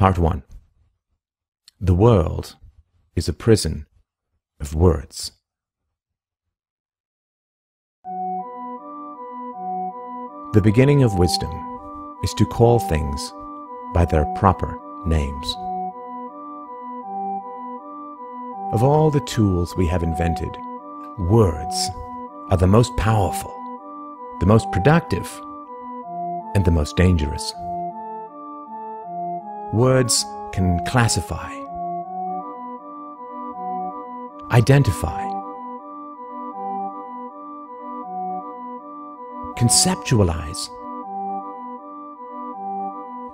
Part 1. The world is a prison of words. The beginning of wisdom is to call things by their proper names. Of all the tools we have invented, words are the most powerful, the most productive, and the most dangerous. Words can classify, identify, conceptualize,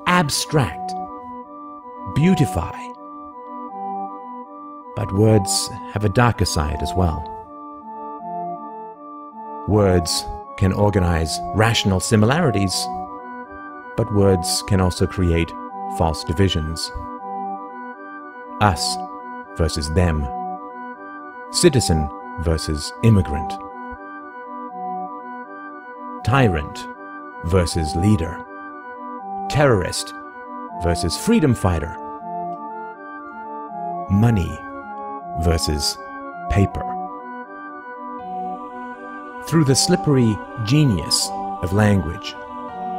abstract, beautify. But words have a darker side as well. Words can organize rational similarities, but words can also create false divisions. Us versus them. Citizen versus immigrant. Tyrant versus leader. Terrorist versus freedom fighter. Money versus paper. Through the slippery genius of language,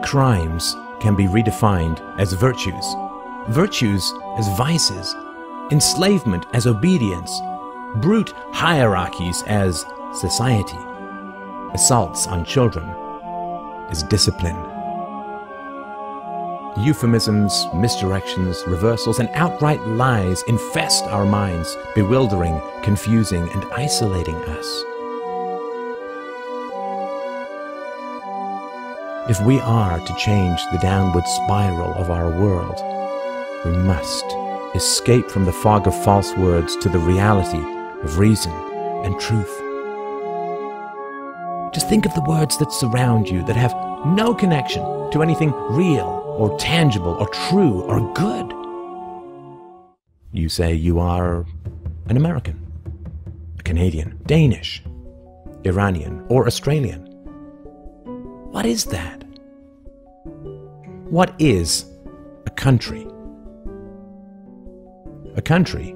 crimes can be redefined as virtues, virtues as vices, enslavement as obedience, brute hierarchies as society, assaults on children as discipline. Euphemisms, misdirections, reversals, and outright lies infest our minds, bewildering, confusing, and isolating us. If we are to change the downward spiral of our world, we must escape from the fog of false words to the reality of reason and truth. Just think of the words that surround you that have no connection to anything real or tangible or true or good. You say you are an American, a Canadian, Danish, Iranian, or Australian. What is that? What is a country? A country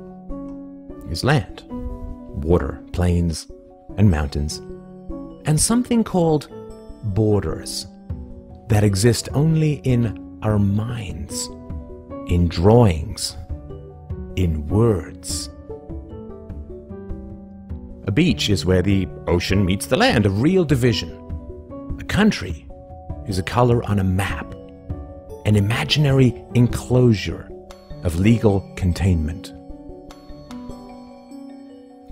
is land, water, plains, and mountains, and something called borders that exist only in our minds, in drawings, in words. A beach is where the ocean meets the land, a real division. A country is a color on a map, an imaginary enclosure of legal containment.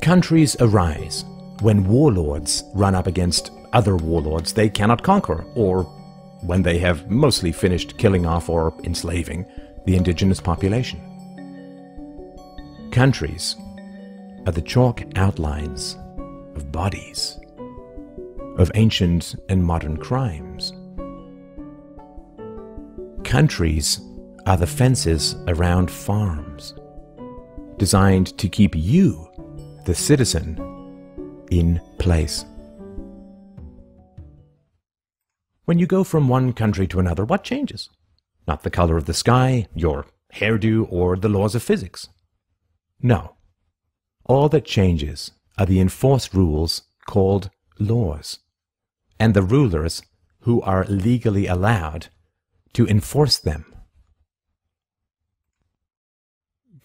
Countries arise when warlords run up against other warlords they cannot conquer, or when they have mostly finished killing off or enslaving the indigenous population. Countries are the chalk outlines of bodies, of ancient and modern crimes. Countries are the fences around farms, designed to keep you, the citizen, in place. When you go from one country to another, what changes? Not the color of the sky, your hairdo, or the laws of physics. No. All that changes are the enforced rules called laws, and the rulers who are legally allowed to enforce them.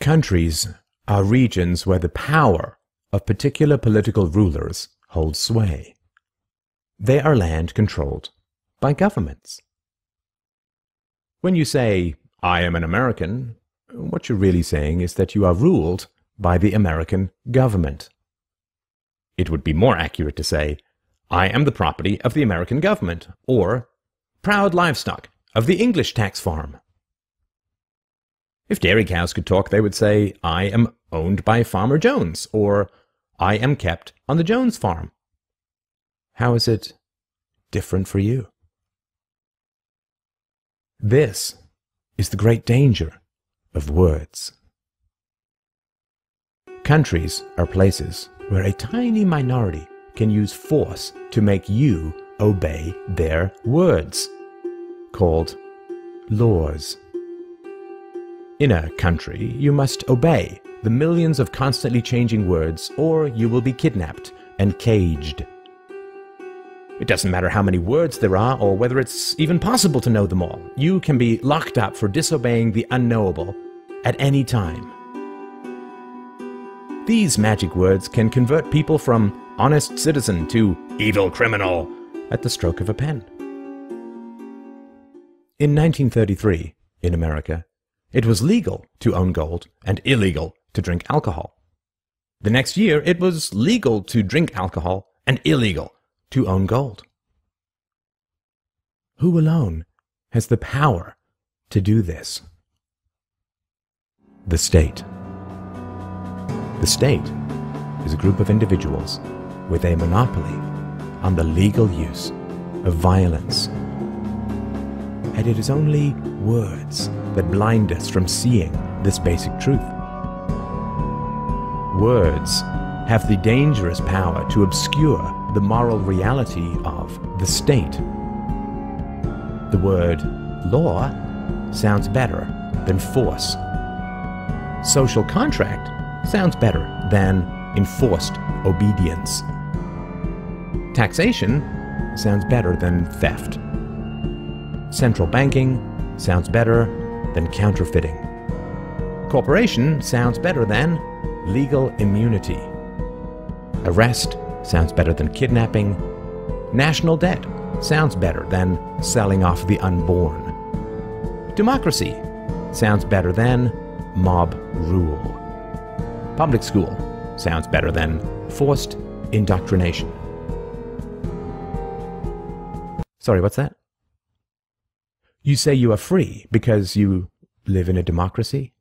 Countries are regions where the power of particular political rulers holds sway. They are land controlled by governments. When you say, "I am an American," what you're really saying is that you are ruled by the American government. It would be more accurate to say, "I am the property of the American government," or "proud livestock of the English tax farm." If dairy cows could talk, they would say, "I am owned by Farmer Jones," or "I am kept on the Jones farm." How is it different for you? This is the great danger of words. Countries are places where a tiny minority can use force to make you obey their words, called laws. In a country, you must obey the millions of constantly changing words, or you will be kidnapped and caged. It doesn't matter how many words there are, or whether it's even possible to know them all. You can be locked up for disobeying the unknowable at any time. These magic words can convert people from honest citizen to evil criminal at the stroke of a pen. In 1933, in America, it was legal to own gold and illegal to drink alcohol. The next year, it was legal to drink alcohol and illegal to own gold. Who alone has the power to do this? The state. The state is a group of individuals with a monopoly on the legal use of violence. And it is only words that blind us from seeing this basic truth. Words have the dangerous power to obscure the moral reality of the state. The word law sounds better than force. Social contract sounds better than enforced obedience. Taxation sounds better than theft. Central banking sounds better than counterfeiting. Corporation sounds better than legal immunity. Arrest sounds better than kidnapping. National debt sounds better than selling off the unborn. Democracy sounds better than mob rule. Public school sounds better than forced indoctrination. Sorry, what's that? You say you are free because you live in a democracy?